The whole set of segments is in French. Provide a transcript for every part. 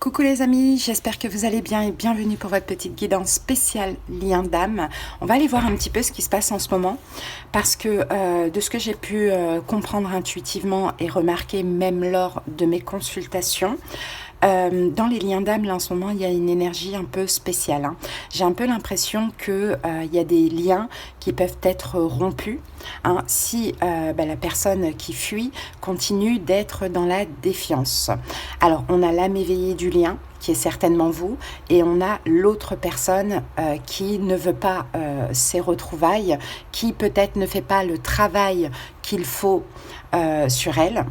Coucou les amis, j'espère que vous allez bien et bienvenue pour votre petite guidance spéciale lien d'âme. On va aller voir un petit peu ce qui se passe en ce moment parce que de ce que j'ai pu comprendre intuitivement et remarquer même lors de mes consultations, dans les liens d'âme, là en ce moment, il y a une énergie un peu spéciale. J'ai un peu l'impression qu'il y a des liens qui peuvent être rompus si la personne qui fuit continue d'être dans la défiance. Alors, on a l'âme éveillée du lien, qui est certainement vous, et on a l'autre personne qui ne veut pas ces retrouvailles, qui peut-être ne fait pas le travail qu'il faut sur elle.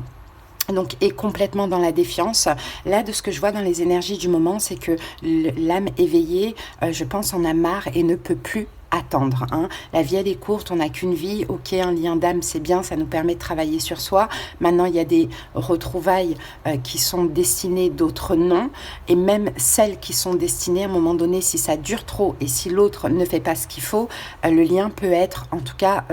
Donc, est complètement dans la défiance. Là, de ce que je vois dans les énergies du moment, c'est que l'âme éveillée, je pense, en a marre et ne peut plus attendre. La vie, elle est courte, on n'a qu'une vie. Ok, un lien d'âme, c'est bien, ça nous permet de travailler sur soi. Maintenant, il y a des retrouvailles qui sont destinées, d'autres non. Et même celles qui sont destinées, à un moment donné, si ça dure trop et si l'autre ne fait pas ce qu'il faut, le lien peut être, en tout cas,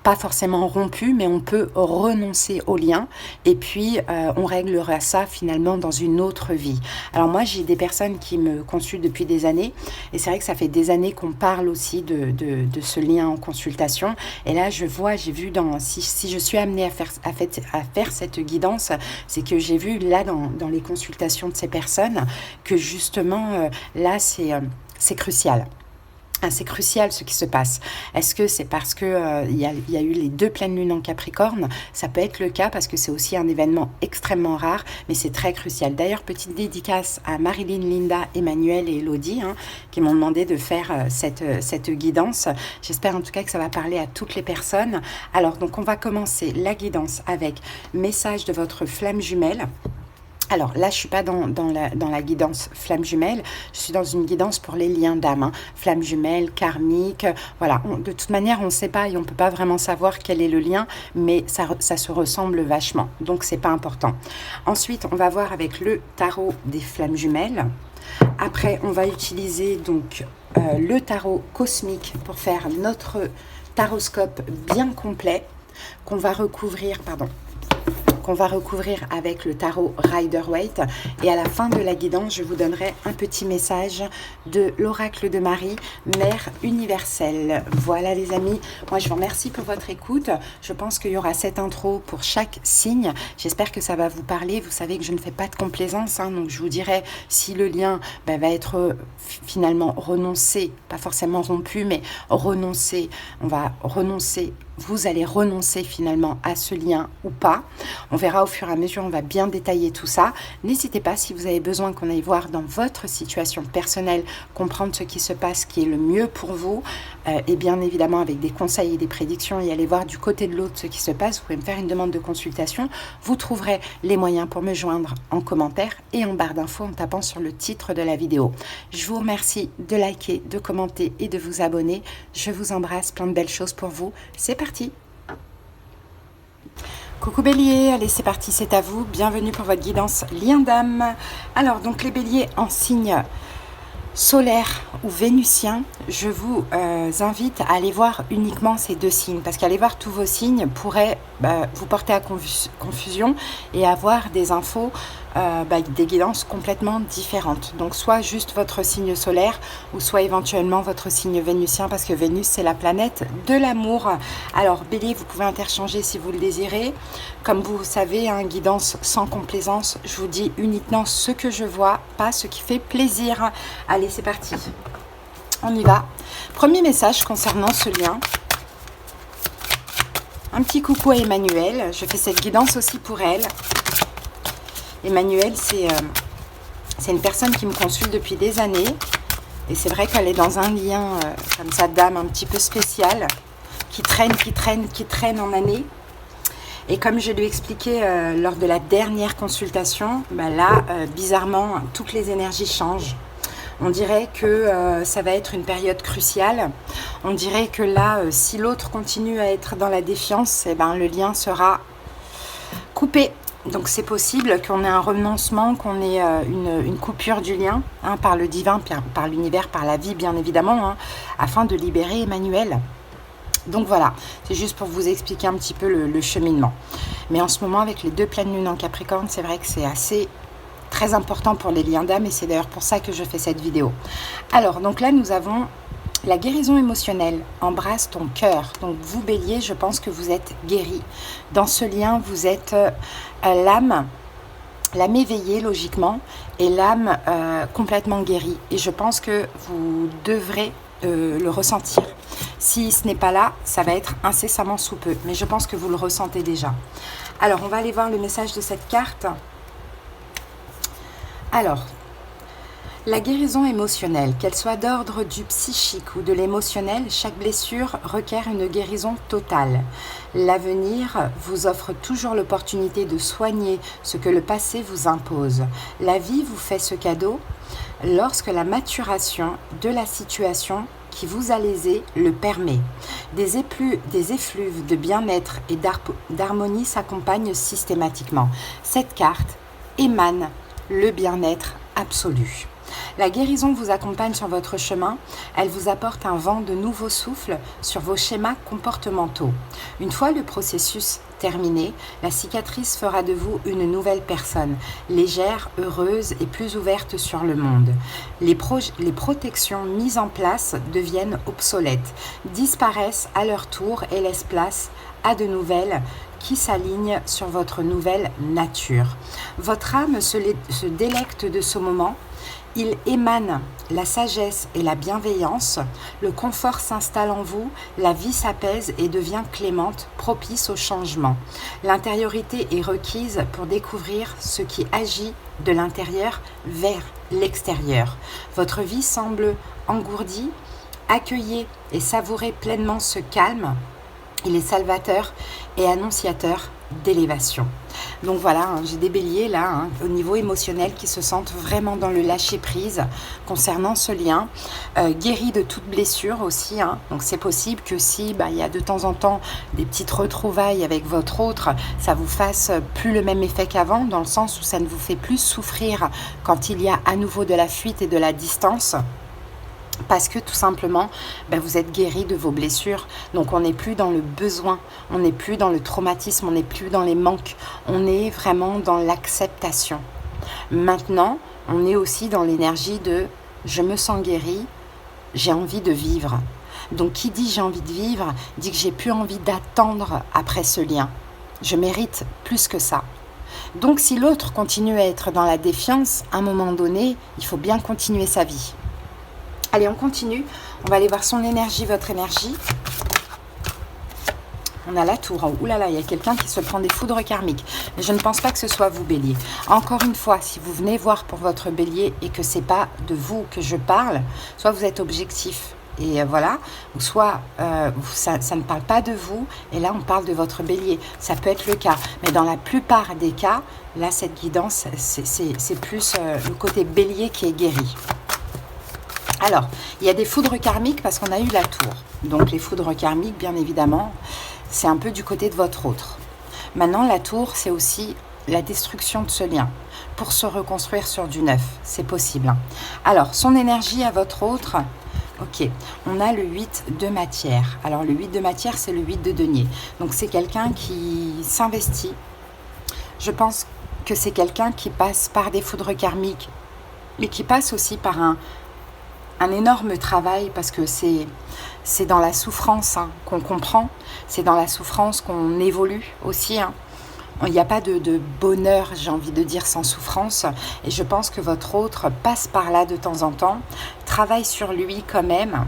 pas forcément rompu, mais on peut renoncer au lien. Et puis, on réglera ça finalement dans une autre vie. Alors moi, j'ai des personnes qui me consultent depuis des années. Et c'est vrai que ça fait des années qu'on parle aussi de ce lien en consultation. Et là, j'ai vu si je suis amenée à faire cette guidance, c'est que j'ai vu là dans les consultations de ces personnes que justement, là, c'est crucial. C'est crucial ce qui se passe. Est-ce que c'est parce que il y a eu les 2 pleines lunes en Capricorne? Ça peut être le cas parce que c'est aussi un événement extrêmement rare, mais c'est très crucial. D'ailleurs, petite dédicace à Marilyn, Linda, Emmanuel et Elodie qui m'ont demandé de faire cette guidance. J'espère en tout cas que ça va parler à toutes les personnes. Alors, donc on va commencer la guidance avec message de votre flamme jumelle. Alors là, je ne suis pas dans la guidance flamme jumelle, je suis dans une guidance pour les liens d'âme, flamme jumelle, karmique, voilà. De toute manière, on ne sait pas et on ne peut pas vraiment savoir quel est le lien, mais ça se ressemble vachement, donc c'est pas important. Ensuite, on va voir avec le tarot des flammes jumelles. Après, on va utiliser donc le tarot cosmique pour faire notre taroscope bien complet qu'on va recouvrir, avec le tarot Rider-Waite. Et à la fin de la guidance, je vous donnerai un petit message de l'oracle de Marie, Mère universelle. Voilà les amis, moi je vous remercie pour votre écoute. Je pense qu'il y aura cette intro pour chaque signe. J'espère que ça va vous parler. Vous savez que je ne fais pas de complaisance, donc je vous dirai si le lien va être finalement renoncé, pas forcément rompu, mais renoncé. On va renoncer. Vous allez renoncer finalement à ce lien ou pas. On verra au fur et à mesure, on va bien détailler tout ça. N'hésitez pas si vous avez besoin qu'on aille voir dans votre situation personnelle, comprendre ce qui se passe, qui est le mieux pour vous, et bien évidemment avec des conseils et des prédictions et aller voir du côté de l'autre ce qui se passe. Vous pouvez me faire une demande de consultation. Vous trouverez les moyens pour me joindre en commentaire et en barre d'infos en tapant sur le titre de la vidéo. Je vous remercie de liker, de commenter et de vous abonner. Je vous embrasse, plein de belles choses pour vous. C'est parti. Coucou Bélier, allez c'est parti, c'est à vous. Bienvenue pour votre guidance lien d'âme. Alors donc les Béliers en signe solaire ou vénusien, je vous invite à aller voir uniquement ces 2 signes parce qu'aller voir tous vos signes pourrait vous porter à confusion et avoir des infos, des guidances complètement différentes. Donc soit juste votre signe solaire ou soit éventuellement votre signe vénusien parce que Vénus c'est la planète de l'amour. Alors Bélier, vous pouvez interchanger si vous le désirez. Comme vous savez, guidance sans complaisance, je vous dis uniquement ce que je vois, pas ce qui fait plaisir. Allez, c'est parti. On y va. Premier message concernant ce lien. Un petit coucou à Emmanuel. Je fais cette guidance aussi pour elle. Emmanuel, c'est une personne qui me consulte depuis des années. Et c'est vrai qu'elle est dans un lien comme ça d'âme un petit peu spécial, qui traîne en années. Et comme je lui ai expliqué lors de la dernière consultation, là, bizarrement, toutes les énergies changent. On dirait que ça va être une période cruciale. On dirait que là, si l'autre continue à être dans la défiance, le lien sera coupé. Donc c'est possible qu'on ait un renoncement, qu'on ait une coupure du lien par le divin, par l'univers, par la vie bien évidemment, afin de libérer Emmanuel. Donc voilà, c'est juste pour vous expliquer un petit peu le cheminement. Mais en ce moment, avec les 2 pleines lunes en Capricorne, c'est vrai que c'est assez très important pour les liens d'âme et c'est d'ailleurs pour ça que je fais cette vidéo. Alors, donc là, nous avons la guérison émotionnelle. Embrasse ton cœur. Donc, vous, Bélier, je pense que vous êtes guéri. Dans ce lien, vous êtes l'âme éveillée, logiquement, et l'âme complètement guérie. Et je pense que vous devrez le ressentir. Si ce n'est pas là, ça va être incessamment sous peu. Mais je pense que vous le ressentez déjà. Alors, on va aller voir le message de cette carte. Alors, la guérison émotionnelle, qu'elle soit d'ordre du psychique ou de l'émotionnel, chaque blessure requiert une guérison totale. L'avenir vous offre toujours l'opportunité de soigner ce que le passé vous impose. La vie vous fait ce cadeau lorsque la maturation de la situation qui vous a lésé le permet. Des effluves de bien-être et d'harmonie s'accompagnent systématiquement. Cette carte émane le bien-être absolu. La guérison vous accompagne sur votre chemin, elle vous apporte un vent de nouveau souffle sur vos schémas comportementaux. Une fois le processus terminé, la cicatrice fera de vous une nouvelle personne, légère, heureuse et plus ouverte sur le monde. Les protections mises en place deviennent obsolètes, disparaissent à leur tour et laissent place à de nouvelles qui s'alignent sur votre nouvelle nature. Votre âme se délecte de ce moment. Il émane la sagesse et la bienveillance, le confort s'installe en vous, la vie s'apaise et devient clémente, propice au changement. L'intériorité est requise pour découvrir ce qui agit de l'intérieur vers l'extérieur. Votre vie semble engourdie, accueillez et savourez pleinement ce calme. Il est salvateur et annonciateur d'élévation. Donc voilà, j'ai des béliers là, au niveau émotionnel, qui se sentent vraiment dans le lâcher-prise concernant ce lien, guéri de toute blessure aussi. Donc c'est possible que si il y a de temps en temps des petites retrouvailles avec votre autre, ça vous fasse plus le même effet qu'avant, dans le sens où ça ne vous fait plus souffrir quand il y a à nouveau de la fuite et de la distance. Parce que tout simplement, vous êtes guéri de vos blessures. Donc on n'est plus dans le besoin, on n'est plus dans le traumatisme, on n'est plus dans les manques. On est vraiment dans l'acceptation. Maintenant, on est aussi dans l'énergie de « je me sens guéri, j'ai envie de vivre ». Donc qui dit « j'ai envie de vivre » dit que j'ai plus envie d'attendre après ce lien. Je mérite plus que ça. Donc si l'autre continue à être dans la défiance, à un moment donné, il faut bien continuer sa vie. Allez, on continue. On va aller voir son énergie, votre énergie. On a la tour. Ouh là là, il y a quelqu'un qui se prend des foudres karmiques. Mais je ne pense pas que ce soit vous, bélier. Encore une fois, si vous venez voir pour votre bélier et que ce n'est pas de vous que je parle, soit vous êtes objectif et voilà, ou soit ça ne parle pas de vous et là on parle de votre bélier. Ça peut être le cas. Mais dans la plupart des cas, là cette guidance, c'est plus le côté bélier qui est guéri. Alors, il y a des foudres karmiques parce qu'on a eu la tour. Donc, les foudres karmiques, bien évidemment, c'est un peu du côté de votre autre. Maintenant, la tour, c'est aussi la destruction de ce lien pour se reconstruire sur du neuf. C'est possible. Alors, son énergie à votre autre, ok, on a le 8 de matière. Alors, le 8 de matière, c'est le 8 de denier. Donc, c'est quelqu'un qui s'investit. Je pense que c'est quelqu'un qui passe par des foudres karmiques, mais qui passe aussi par un énorme travail, parce que c'est dans la souffrance qu'on comprend, c'est dans la souffrance qu'on évolue aussi. Il n'y a pas de bonheur, j'ai envie de dire, sans souffrance. Et je pense que votre autre passe par là de temps en temps, travaille sur lui quand même,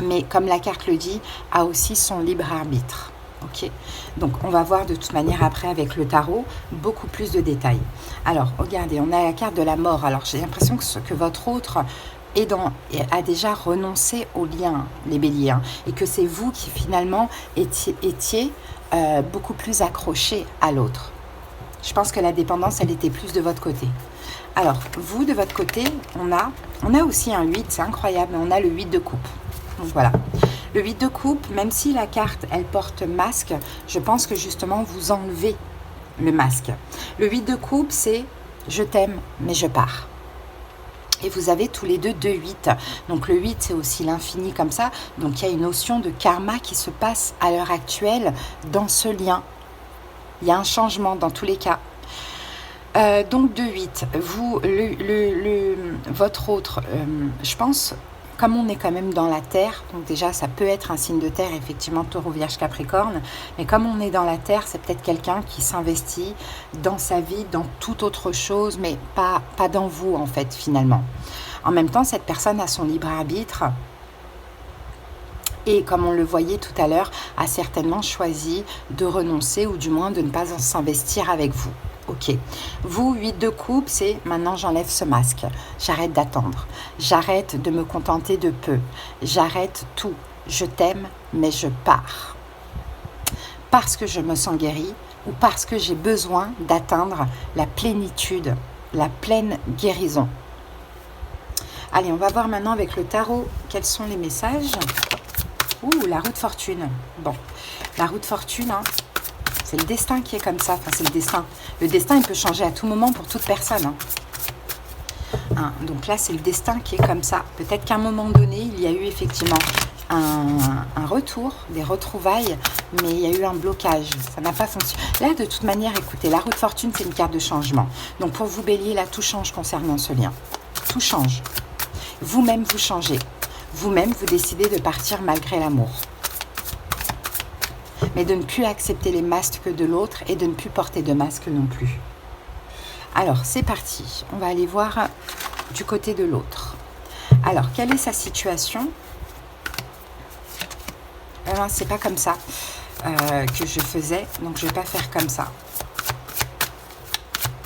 mais comme la carte le dit, a aussi son libre arbitre. Ok, donc on va voir de toute manière après avec le tarot beaucoup plus de détails. Alors, regardez, on a la carte de la mort. Alors, j'ai l'impression que votre autre a déjà renoncé au lien, les béliers, et que c'est vous qui finalement étiez beaucoup plus accrochés à l'autre. Je pense que la dépendance, elle était plus de votre côté. Alors, vous, de votre côté, on a aussi un 8, c'est incroyable, mais on a le 8 de coupe. Donc voilà. Le 8 de coupe, même si la carte, elle porte masque, je pense que justement, vous enlevez le masque. Le 8 de coupe, c'est « je t'aime, mais je pars ». Et vous avez tous les deux 8. Donc le 8, c'est aussi l'infini comme ça. Donc il y a une notion de karma qui se passe à l'heure actuelle dans ce lien. Il y a un changement dans tous les cas. Donc de 8, vous, votre autre, je pense, comme on est quand même dans la Terre, donc déjà ça peut être un signe de Terre, effectivement, Taureau, Vierge, Capricorne, mais comme on est dans la Terre, c'est peut-être quelqu'un qui s'investit dans sa vie, dans toute autre chose, mais pas dans vous, en fait, finalement. En même temps, cette personne a son libre arbitre, et comme on le voyait tout à l'heure, a certainement choisi de renoncer, ou du moins de ne pas s'investir avec vous. Ok, vous, 8 de coupe, c'est maintenant j'enlève ce masque, j'arrête d'attendre, j'arrête de me contenter de peu, j'arrête tout, je t'aime mais je pars. Parce que je me sens guérie ou parce que j'ai besoin d'atteindre la plénitude, la pleine guérison. Allez, on va voir maintenant avec le tarot quels sont les messages. Ouh, la roue de fortune. Bon, la roue de fortune, hein. C'est le destin qui est comme ça, enfin c'est le destin. Le destin, il peut changer à tout moment pour toute personne. Donc là, c'est le destin qui est comme ça. Peut-être qu'à un moment donné, il y a eu effectivement un retour, des retrouvailles, mais il y a eu un blocage. Ça n'a pas fonctionné. Là, de toute manière, écoutez, la roue de fortune, c'est une carte de changement. Donc pour vous, Bélier, là, tout change concernant ce lien. Tout change. Vous-même, vous changez. Vous-même, vous décidez de partir malgré l'amour. Mais de ne plus accepter les masques de l'autre et de ne plus porter de masque non plus. Alors, c'est parti. On va aller voir du côté de l'autre. Alors, quelle est sa situation? C'est pas comme ça que je faisais, donc je vais pas faire comme ça.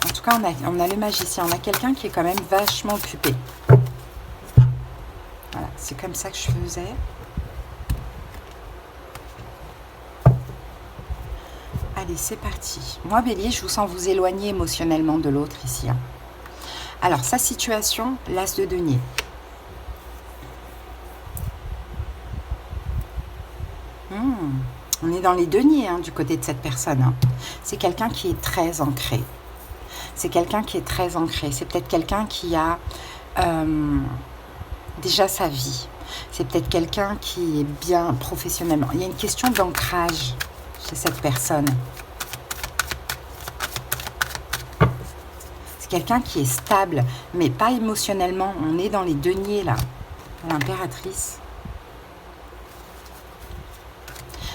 En tout cas, on a le magicien. On a quelqu'un qui est quand même vachement occupé. Voilà, c'est comme ça que je faisais. Allez, c'est parti. Moi, Bélier, je vous sens vous éloigner émotionnellement de l'autre ici. Alors, sa situation, l'as de denier. On est dans les deniers du côté de cette personne. C'est quelqu'un qui est très ancré. C'est quelqu'un qui est très ancré. C'est peut-être quelqu'un qui a déjà sa vie. C'est peut-être quelqu'un qui est bien professionnellement. Il y a une question d'ancrage chez cette personne. C'est quelqu'un qui est stable, mais pas émotionnellement. On est dans les deniers, là. L'impératrice.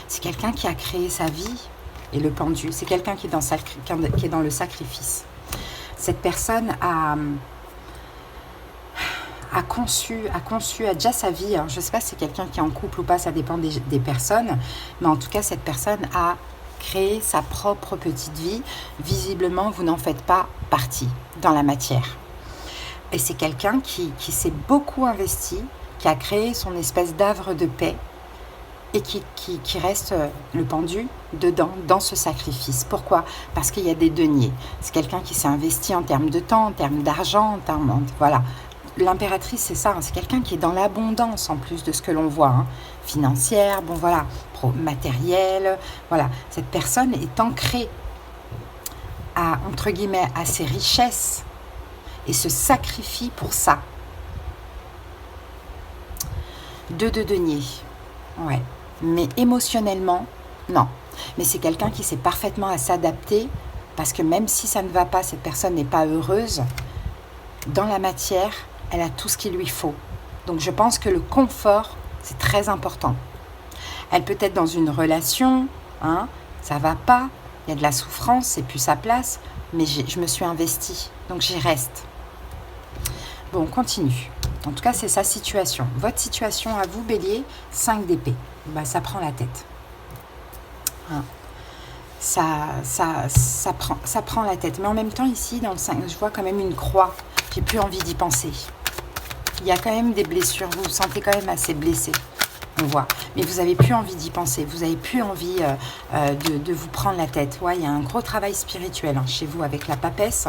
C'est quelqu'un qui a créé sa vie et le pendu. C'est quelqu'un qui est dans le sacrifice. Cette personne a déjà sa vie. Je ne sais pas si c'est quelqu'un qui est en couple ou pas, ça dépend des personnes. Mais en tout cas, cette personne a créé sa propre petite vie. Visiblement, vous n'en faites pas partie dans la matière. Et c'est quelqu'un qui s'est beaucoup investi, qui a créé son espèce d'havre de paix et qui reste le pendu dedans, dans ce sacrifice. Pourquoi? Parce qu'il y a des deniers. C'est quelqu'un qui s'est investi en termes de temps, en termes d'argent, voilà. L'impératrice, c'est ça, c'est quelqu'un qui est dans l'abondance en plus de ce que l'on voit, financière, bon voilà, matériel, voilà. Cette personne est ancrée entre guillemets, à ses richesses et se sacrifie pour ça. 2 de denier, ouais. Mais émotionnellement, non. Mais c'est quelqu'un qui sait parfaitement à s'adapter, parce que même si ça ne va pas, cette personne n'est pas heureuse, dans la matière, elle a tout ce qu'il lui faut. Donc je pense que le confort, c'est très important. Elle peut être dans une relation, ça va pas, il y a de la souffrance, c'est plus sa place, mais je me suis investie, donc j'y reste. Bon, on continue. En tout cas, c'est sa situation. Votre situation à vous, Bélier, 5 d'épée. Ça prend la tête. Ça prend la tête. Mais en même temps, ici, dans le 5, je vois quand même une croix. J'ai plus envie d'y penser. Il y a quand même des blessures. Vous vous sentez quand même assez blessé. On voit. Mais vous n'avez plus envie d'y penser. Vous n'avez plus envie de vous prendre la tête. Ouais, il y a un gros travail spirituel chez vous avec la papesse.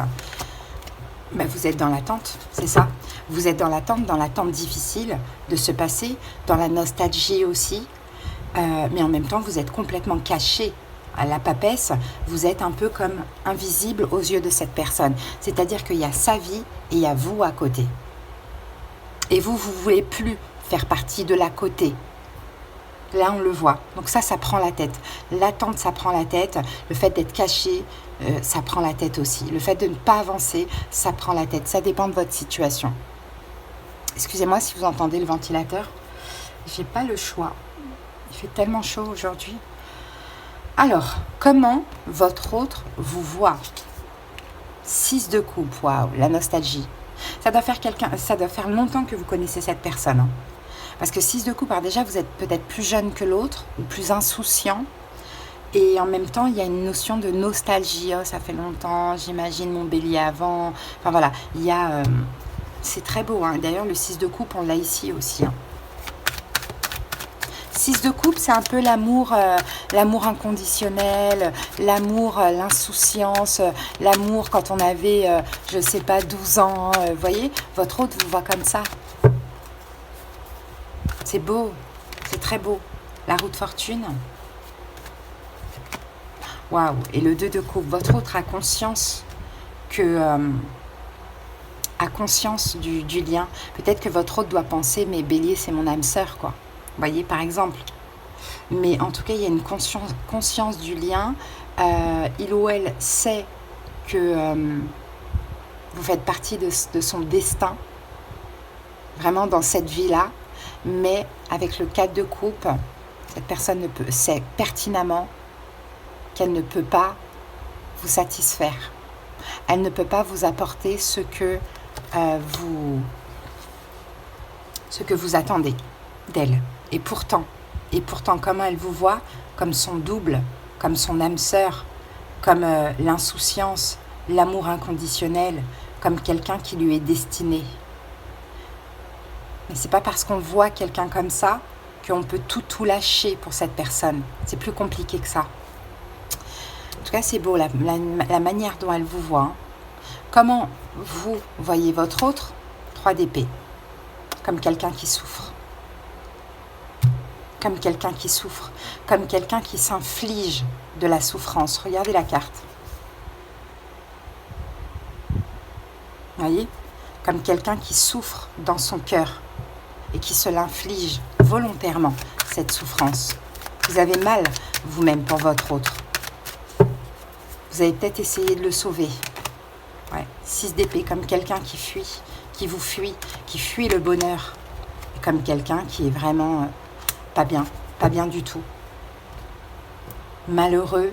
Vous êtes dans l'attente, c'est ça. Vous êtes dans l'attente difficile de se passer, dans la nostalgie aussi. Mais en même temps, vous êtes complètement caché à la papesse. Vous êtes un peu comme invisible aux yeux de cette personne. C'est-à-dire qu'il y a sa vie et il y a vous à côté. Et vous ne voulez plus faire partie de l'à côté. Là, on le voit. Donc ça prend la tête. L'attente, ça prend la tête. Le fait d'être caché, ça prend la tête aussi. Le fait de ne pas avancer, ça prend la tête. Ça dépend de votre situation. Excusez-moi si vous entendez le ventilateur. J'ai pas le choix. Il fait tellement chaud aujourd'hui. Alors, comment votre autre vous voit? 6 de coupe, waouh, la nostalgie. Ça doit faire longtemps que vous connaissez cette personne. Hein. Parce que 6 de coupe, alors déjà, vous êtes peut-être plus jeune que l'autre, ou plus insouciant. Et en même temps, il y a une notion de nostalgie. Oh, ça fait longtemps, j'imagine mon bélier avant. Enfin voilà, il y a... c'est très beau. Hein. D'ailleurs, le 6 de coupe, on l'a ici aussi. Hein. 6 de coupe, c'est un peu l'amour inconditionnel, l'amour, l'insouciance, l'amour quand on avait, je sais pas, 12 ans. Vous voyez, votre autre vous voit comme ça. C'est beau, c'est très beau. La roue de fortune. Waouh, et le 2 de coupe, votre autre a conscience que... a conscience du lien. Peut-être que votre autre doit penser, mais bélier, c'est mon âme sœur, quoi. Vous voyez, par exemple. Mais en tout cas, il y a une conscience du lien. Il ou elle sait que vous faites partie de son destin, vraiment dans cette vie-là. Mais avec le 4 de coupe, cette personne sait pertinemment qu'elle ne peut pas vous satisfaire. Elle ne peut pas vous apporter ce que vous attendez d'elle. Et pourtant, comment elle vous voit? Comme son double, comme son âme sœur, comme l'insouciance, l'amour inconditionnel, comme quelqu'un qui lui est destiné. Mais c'est pas parce qu'on voit quelqu'un comme ça qu'on peut tout lâcher pour cette personne. C'est plus compliqué que ça. En tout cas, c'est beau la manière dont elle vous voit. Hein. Comment vous voyez votre autre? 3 d'épée. Comme quelqu'un qui souffre. Comme quelqu'un qui souffre. Comme quelqu'un qui s'inflige de la souffrance. Regardez la carte. Vous voyez? Comme quelqu'un qui souffre dans son cœur et qui se l'inflige volontairement, cette souffrance. Vous avez mal vous-même pour votre autre. Vous avez peut-être essayé de le sauver. Ouais. 6 d'épée, comme quelqu'un qui fuit, qui vous fuit, qui fuit le bonheur. Comme quelqu'un qui est vraiment pas bien du tout. Malheureux.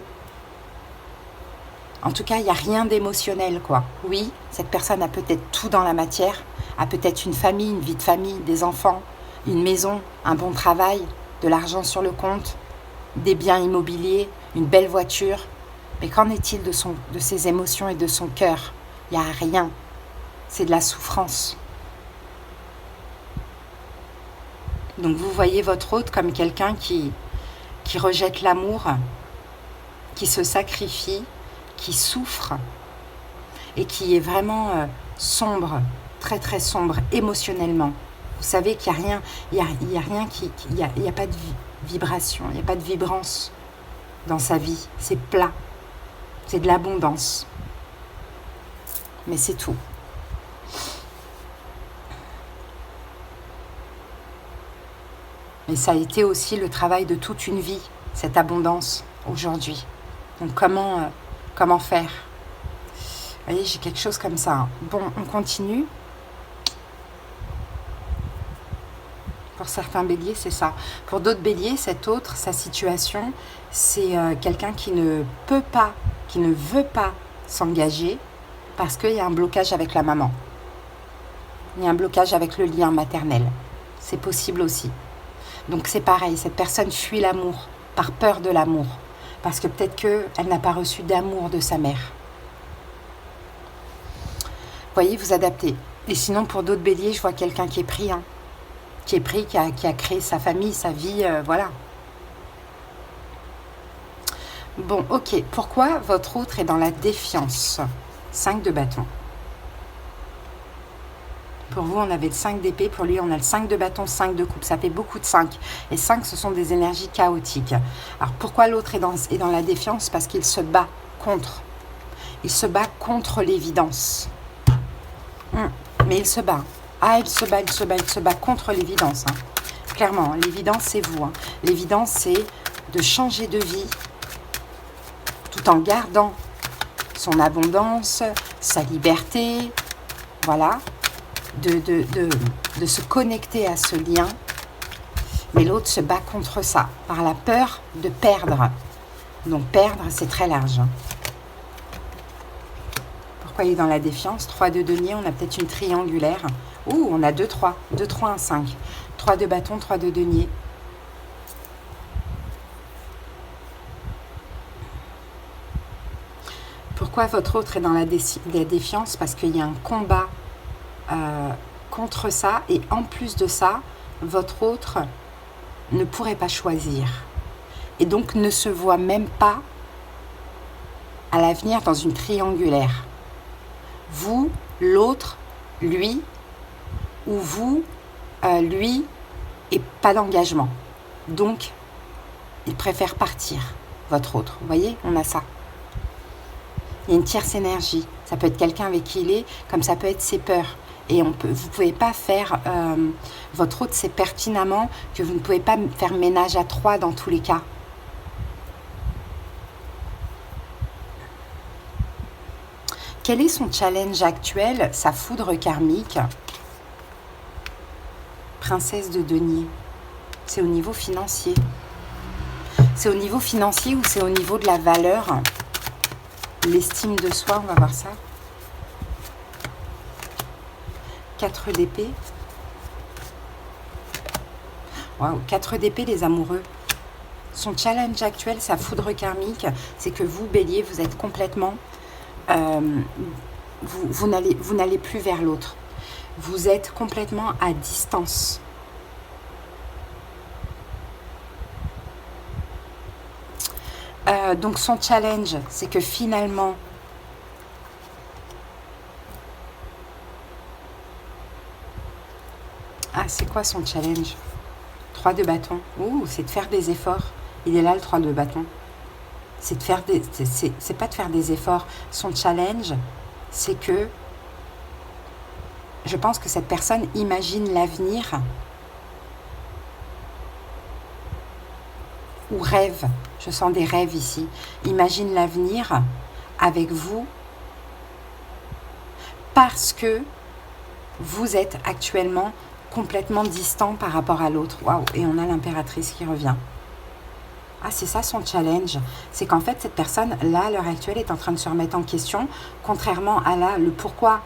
En tout cas, il n'y a rien d'émotionnel, quoi. Oui, cette personne a peut-être tout dans la matière, a peut-être une famille, une vie de famille, des enfants, une maison, un bon travail, de l'argent sur le compte, des biens immobiliers, une belle voiture. Mais qu'en est-il de ses émotions et de son cœur? Il n'y a rien. C'est de la souffrance. Donc vous voyez votre autre comme quelqu'un qui rejette l'amour, qui se sacrifie, qui souffre et qui est vraiment sombre, très très sombre émotionnellement. Vous savez qu'il n'y a rien, il y a rien il y a pas de vibration, il n'y a pas de vibrance dans sa vie. C'est plat, c'est de l'abondance. Mais c'est tout. Et ça a été aussi le travail de toute une vie, cette abondance aujourd'hui. Donc comment faire? Vous voyez, j'ai quelque chose comme ça. Hein. Bon, on continue. Pour certains béliers, c'est ça. Pour d'autres béliers, sa situation, c'est quelqu'un qui ne peut pas, qui ne veut pas s'engager parce qu'il y a un blocage avec la maman. Il y a un blocage avec le lien maternel. C'est possible aussi. Donc c'est pareil, cette personne fuit l'amour, par peur de l'amour. Parce que peut-être qu'elle n'a pas reçu d'amour de sa mère. Vous voyez, vous adaptez. Et sinon, pour d'autres béliers, je vois quelqu'un qui est pris. Hein. Qui est pris, qui a créé sa famille, sa vie, voilà. Bon, ok. Pourquoi votre autre est dans la défiance? 5 de bâton. Pour vous, on avait le 5 d'épée. Pour lui, on a le 5 de bâton, 5 de coupe. Ça fait beaucoup de 5. Et 5, ce sont des énergies chaotiques. Alors, pourquoi l'autre est dans la défiance? Parce qu'il se bat contre. Il se bat contre l'évidence. Mais il se bat. Ah, il se bat contre l'évidence. Hein. clairement, l'évidence, c'est vous. Hein. L'évidence, c'est de changer de vie tout en gardant son abondance, sa liberté, voilà, de se connecter à ce lien. Mais l'autre se bat contre ça, par la peur de perdre. Donc perdre, c'est très large. Hein. Pourquoi il est dans la défiance? 3 de denier, on a peut-être une triangulaire. Ouh, on a 2-3, 2-3, 1-5. 3 de bâton, 3 de denier. Pourquoi votre autre est dans la défiance? Parce qu'il y a un combat contre ça. Et en plus de ça, votre autre ne pourrait pas choisir. Et donc ne se voit même pas à l'avenir dans une triangulaire. Vous, l'autre, lui, ou vous, lui, et pas d'engagement. Donc, il préfère partir, votre autre. Vous voyez, on a ça. Il y a une tierce énergie. Ça peut être quelqu'un avec qui il est, comme ça peut être ses peurs. Et vous ne pouvez pas faire... votre autre sait pertinemment que vous ne pouvez pas faire ménage à 3 dans tous les cas. Quel est son challenge actuel, sa foudre karmique? Princesse de denier. C'est au niveau financier. C'est au niveau financier ou c'est au niveau de la valeur? L'estime de soi, on va voir ça. 4 d'épée. Waouh, 4 d'épée, les amoureux. Son challenge actuel, sa foudre karmique, c'est que vous, bélier, vous êtes complètement... vous n'allez plus vers l'autre. Vous êtes complètement à distance. Donc son challenge, c'est que finalement, ah, c'est quoi son challenge? 3 de bâton. Ouh, c'est de faire des efforts. Il est là, le 3 de bâton. C'est de faire des... C'est pas de faire des efforts. Son challenge, c'est que je pense que cette personne imagine l'avenir ou rêve. Je sens des rêves ici. Imagine l'avenir avec vous parce que vous êtes actuellement complètement distant par rapport à l'autre. Waouh, et on a l'impératrice qui revient. Ah, c'est ça son challenge. C'est qu'en fait, cette personne, là, à l'heure actuelle, est en train de se remettre en question, contrairement à là, le pourquoi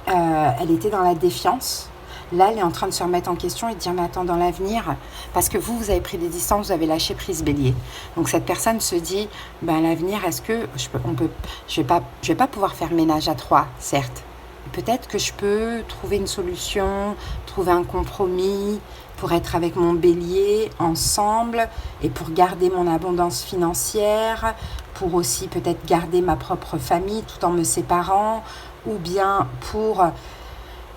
elle était dans la défiance. Là, elle est en train de se remettre en question et de dire, mais attends, dans l'avenir, parce que vous avez pris des distances, vous avez lâché prise, bélier. Donc, cette personne se dit, ben, l'avenir, est-ce que je vais pas pouvoir faire ménage à 3, certes. Peut-être que je peux trouver une solution, trouver un compromis pour être avec mon bélier ensemble et pour garder mon abondance financière, pour aussi peut-être garder ma propre famille tout en me séparant, ou bien pour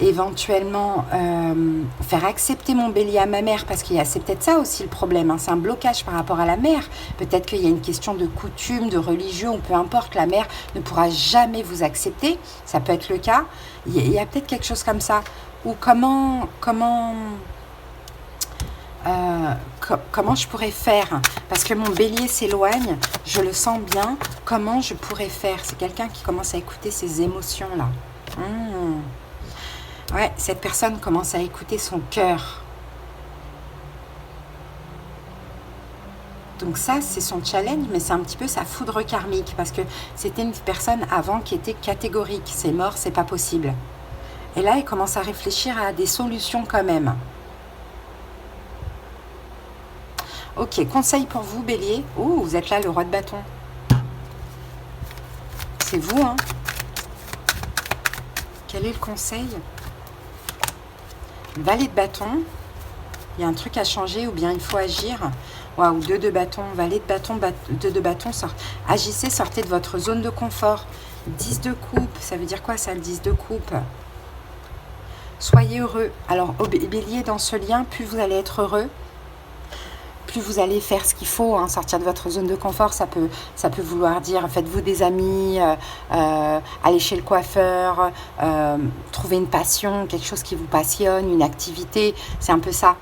éventuellement faire accepter mon bélier à ma mère, parce qu'il y a, c'est peut-être ça aussi le problème, hein, c'est un blocage par rapport à la mère. Peut-être qu'il y a une question de coutume, de religion, ou peu importe, la mère ne pourra jamais vous accepter, ça peut être le cas. Il y a peut-être quelque chose comme ça, ou comment je pourrais faire, parce que mon bélier s'éloigne, je le sens bien, comment je pourrais faire? C'est quelqu'un qui commence à écouter ses émotions là. Ouais, cette personne commence à écouter son cœur. Donc ça, c'est son challenge, mais c'est un petit peu sa foudre karmique, parce que c'était une personne avant qui était catégorique. C'est mort, c'est pas possible. Et là, elle commence à réfléchir à des solutions quand même. Ok, conseil pour vous, bélier. Oh, vous êtes là, le roi de bâton. C'est vous, hein. Quel est le conseil? Valet de bâton. Il y a un truc à changer ou bien il faut agir. Waouh, 2 de bâton, valet de bâton, 2 de bâton. Agissez, sortez de votre zone de confort. 10 de coupe, ça veut dire quoi ça, le 10 de coupe? Soyez heureux. Alors, au bélier, dans ce lien, plus vous allez être heureux, plus vous allez faire ce qu'il faut, hein, sortir de votre zone de confort. Ça peut vouloir dire, faites-vous des amis, allez chez le coiffeur, trouver une passion, quelque chose qui vous passionne, une activité, c'est un peu ça.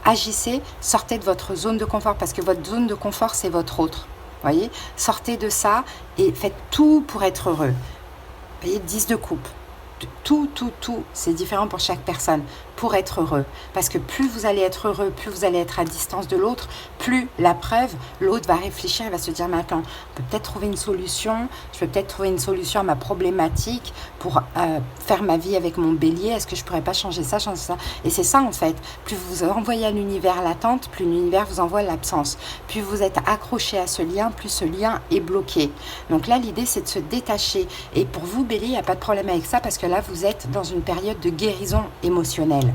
agissez, sortez de votre zone de confort, parce que votre zone de confort, c'est votre autre. Voyez, sortez de ça et faites tout pour être heureux. Voyez, 10 de coupe. Tout, c'est différent pour chaque personne, pour être heureux. Parce que plus vous allez être heureux, plus vous allez être à distance de l'autre, plus la preuve, l'autre va réfléchir, il va se dire, mais attends, on peut peut-être trouver une solution, je peux peut-être trouver une solution à ma problématique pour faire ma vie avec mon bélier, est-ce que je pourrais pas changer ça, Et c'est ça en fait, plus vous envoyez à l'univers l'attente, plus l'univers vous envoie l'absence. Plus vous êtes accroché à ce lien, plus ce lien est bloqué. Donc là, l'idée, c'est de se détacher. Et pour vous, bélier, il n'y a pas de problème avec ça, parce que là, vous êtes dans une période de guérison émotionnelle.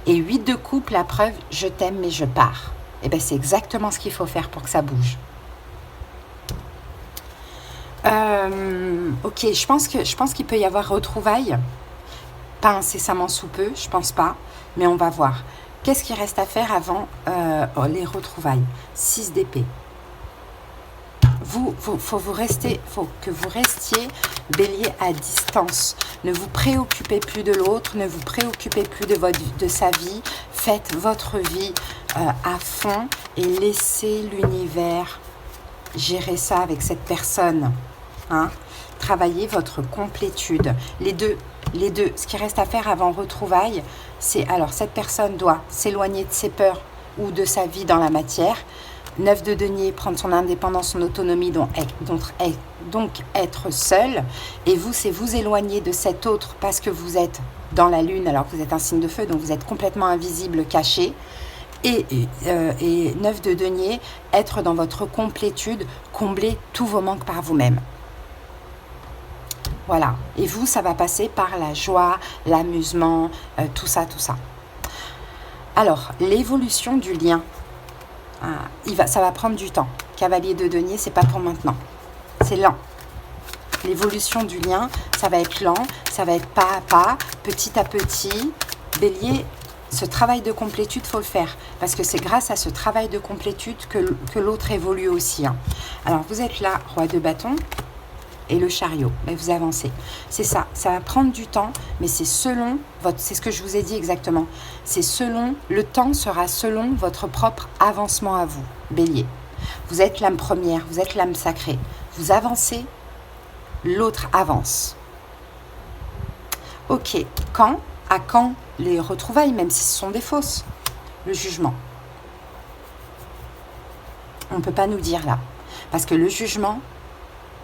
Et 8 de coupe, la preuve, je t'aime mais je pars. Et bien c'est exactement ce qu'il faut faire pour que ça bouge. Ok, je pense qu'il peut y avoir retrouvailles. Pas incessamment sous peu, je pense pas. Mais on va voir. Qu'est-ce qu'il reste à faire avant les retrouvailles? 6 d'épée. Faut que vous restiez bélier à distance. Ne vous préoccupez plus de l'autre, ne vous préoccupez plus de sa vie. Faites votre vie à fond et laissez l'univers gérer ça avec cette personne. Hein? Travaillez votre complétude. Les deux. Ce qui reste à faire avant retrouvailles, c'est alors cette personne doit s'éloigner de ses peurs ou de sa vie dans la matière. 9 de denier, prendre son indépendance, son autonomie, donc être seul. Et vous, c'est vous éloigner de cet autre parce que vous êtes dans la lune alors que vous êtes un signe de feu, donc vous êtes complètement invisible, caché. Et 9 de denier, être dans votre complétude, combler tous vos manques par vous-même. Voilà. Et vous, ça va passer par la joie, l'amusement, tout ça. Alors, l'évolution du lien. Ça va prendre du temps. Cavalier de denier, c'est pas pour maintenant. C'est lent. L'évolution du lien, ça va être lent, ça va être pas à pas, petit à petit. Bélier, ce travail de complétude, faut le faire. Parce que c'est grâce à ce travail de complétude que l'autre évolue aussi. Hein. Alors, vous êtes là, roi de bâton et le chariot. Mais vous avancez. C'est ça. Ça va prendre du temps, mais c'est selon c'est ce que je vous ai dit exactement. C'est selon, le temps sera selon votre propre avancement à vous, bélier. Vous êtes l'âme première, vous êtes l'âme sacrée. Vous avancez, l'autre avance. Ok, à quand les retrouvailles, même si ce sont des fausses? Le jugement. On ne peut pas nous dire là. Parce que le jugement,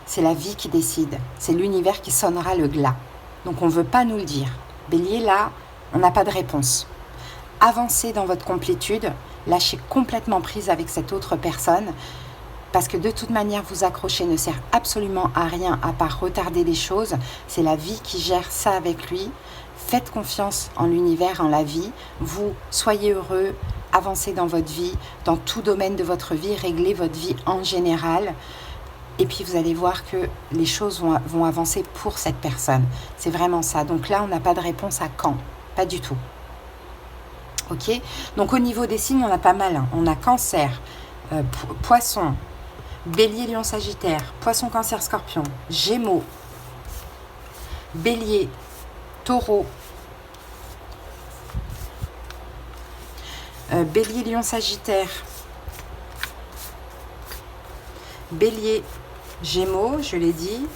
c'est la vie qui décide. C'est l'univers qui sonnera le glas. Donc on ne veut pas nous le dire. Bélier, là, on n'a pas de réponse. Avancez dans votre complétude. Lâchez complètement prise avec cette autre personne. Parce que de toute manière, vous accrocher ne sert absolument à rien à part retarder les choses. C'est la vie qui gère ça avec lui. Faites confiance en l'univers, en la vie. Vous, soyez heureux. Avancez dans votre vie, dans tout domaine de votre vie. Réglez votre vie en général. Et puis, vous allez voir que les choses vont avancer pour cette personne. C'est vraiment ça. Donc là, on n'a pas de réponse à quand. Pas du tout. Ok? Donc, au niveau des signes, on a pas mal. Hein. On a Cancer, Poisson, Bélier, Lion, Sagittaire, Poisson, Cancer, Scorpion, Gémeaux, Bélier, Taureau, Bélier, Lion, Sagittaire, Bélier, Gémeaux, je l'ai dit.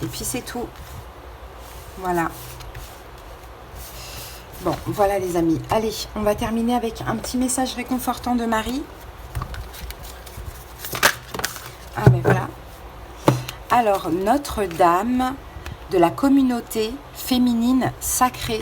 Et puis c'est tout. Voilà. Bon, voilà les amis. Allez, on va terminer avec un petit message réconfortant de Marie. Ah mais voilà. Alors, Notre-Dame de la communauté féminine sacrée.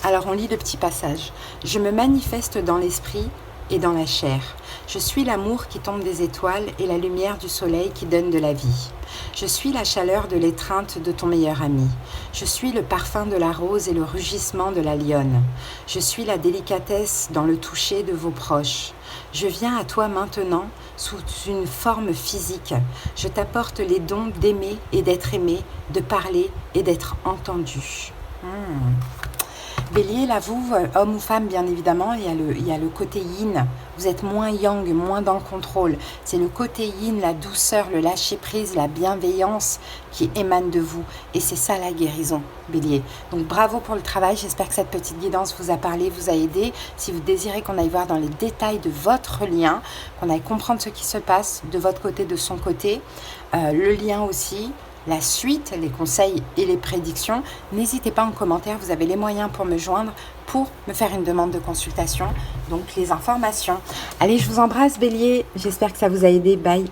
Alors on lit le petit passage. Je me manifeste dans l'esprit et dans la chair. Je suis l'amour qui tombe des étoiles et la lumière du soleil qui donne de la vie. Je suis la chaleur de l'étreinte de ton meilleur ami. Je suis le parfum de la rose et le rugissement de la lionne. Je suis la délicatesse dans le toucher de vos proches. Je viens à toi maintenant sous une forme physique. Je t'apporte les dons d'aimer et d'être aimé, de parler et d'être entendu. Bélier, là, vous, homme ou femme, bien évidemment, il y a le côté yin. Vous êtes moins yang, moins dans le contrôle. C'est le côté yin, la douceur, le lâcher-prise, la bienveillance qui émane de vous. Et c'est ça la guérison, Bélier. Donc bravo pour le travail. J'espère que cette petite guidance vous a parlé, vous a aidé. Si vous désirez qu'on aille voir dans les détails de votre lien, qu'on aille comprendre ce qui se passe de votre côté, de son côté, le lien aussi, la suite, les conseils et les prédictions, n'hésitez pas en commentaire, vous avez les moyens pour me joindre, pour me faire une demande de consultation, donc les informations. Allez, je vous embrasse Bélier, j'espère que ça vous a aidé, bye.